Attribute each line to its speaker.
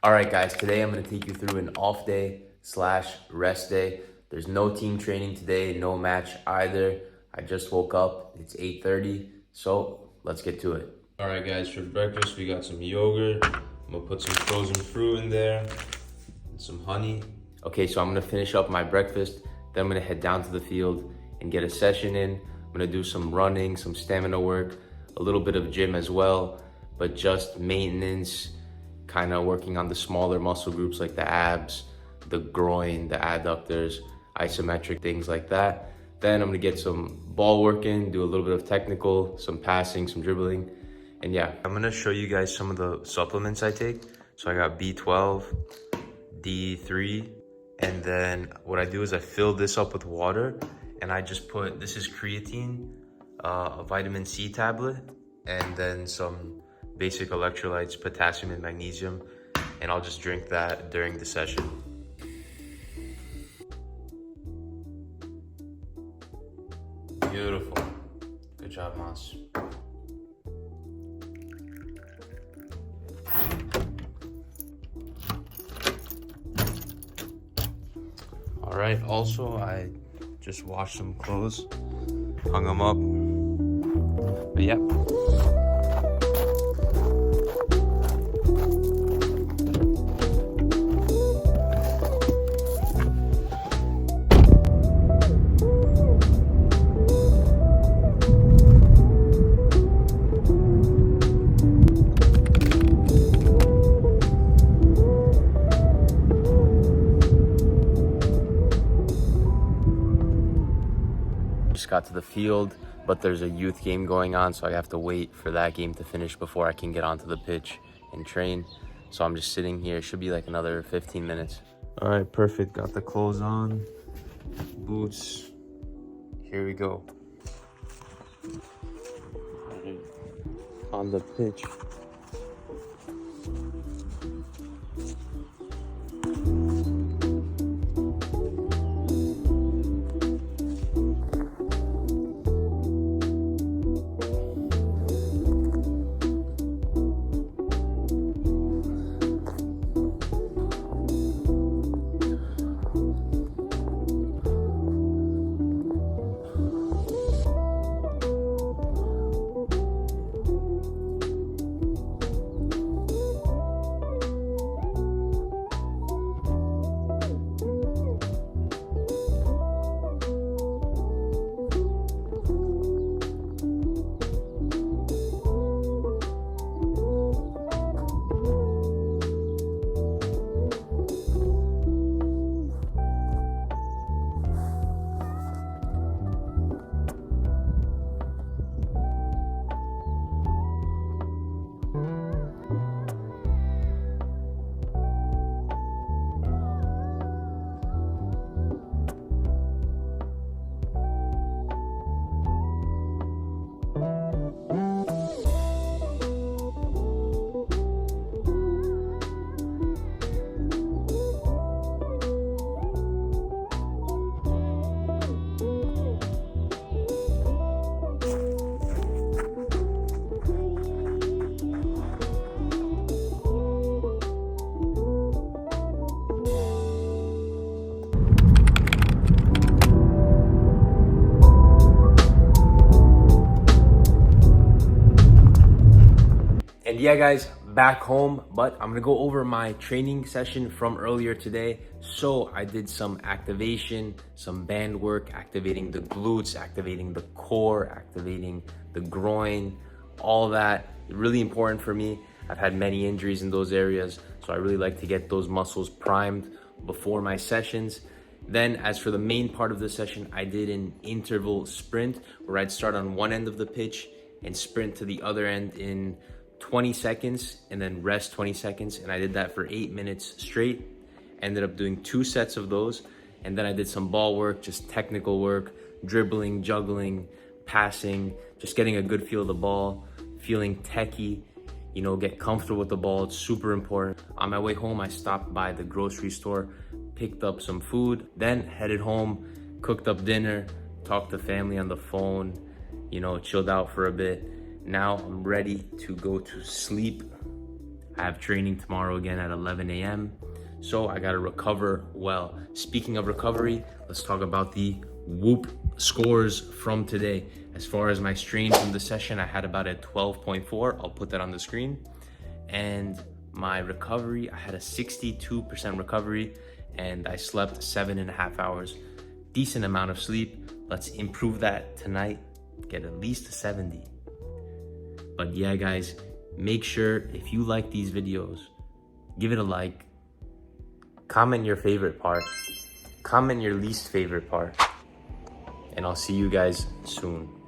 Speaker 1: All right, guys, today I'm gonna take you through an off day slash rest day. There's no team training today, no match either. I just woke up, it's 8:30, so let's get to it. All right, guys, for breakfast, we got some yogurt. I'm gonna put some frozen fruit in there, and some honey. Okay, so I'm gonna finish up my breakfast, then I'm gonna head down to the field and get a session in. I'm gonna do some running, some stamina work, a little bit of gym as well, but just maintenance, kind of working on the smaller muscle groups like the abs, the groin, the adductors, isometric, things like that. Then I'm gonna get some ball work in, do a little bit of technical, some passing, some dribbling. And yeah, I'm gonna show you guys some of the supplements I take. So I got B12, D3, and then what I do is I fill this up with water and I just put, this is creatine, a vitamin C tablet, and then some basic electrolytes, potassium and magnesium, and I'll just drink that during the session. Beautiful. Good job, Mas. All right, also I just washed some clothes, hung them up, but yeah. Just got to the field, but there's a youth game going on, so I have to wait for that game to finish before I can get onto the pitch and train. So I'm just sitting here. It should be like another 15 minutes. All right, perfect. Got the clothes on, boots. Here we go. On the pitch. And yeah, guys, back home, but I'm gonna go over my training session from earlier today. So I did some activation, some band work, activating the glutes, activating the core, activating the groin, all that. Really important for me. I've had many injuries in those areas, so I really like to get those muscles primed before my sessions. Then as for the main part of the session, I did an interval sprint where I'd start on one end of the pitch and sprint to the other end in 20 seconds and then rest 20 seconds. And I did that for 8 minutes straight. Ended up doing 2 sets of those. And then I did some ball work, just technical work, dribbling, juggling, passing, just getting a good feel of the ball, feeling techie, you know, get comfortable with the ball. It's super important. On my way home, I stopped by the grocery store, picked up some food, then headed home, cooked up dinner, talked to family on the phone, you know, chilled out for a bit. Now I'm ready to go to sleep. I have training tomorrow again at 11 a.m. So I gotta recover well. Speaking of recovery, let's talk about the Whoop scores from today. As far as my strain from the session, I had about a 12.4. I'll put that on the screen. And my recovery, I had a 62% recovery, and I slept 7.5 hours. Decent amount of sleep. Let's improve that tonight, get at least a 70. But yeah, guys, make sure if you like these videos, give it a like, comment your favorite part, comment your least favorite part, and I'll see you guys soon.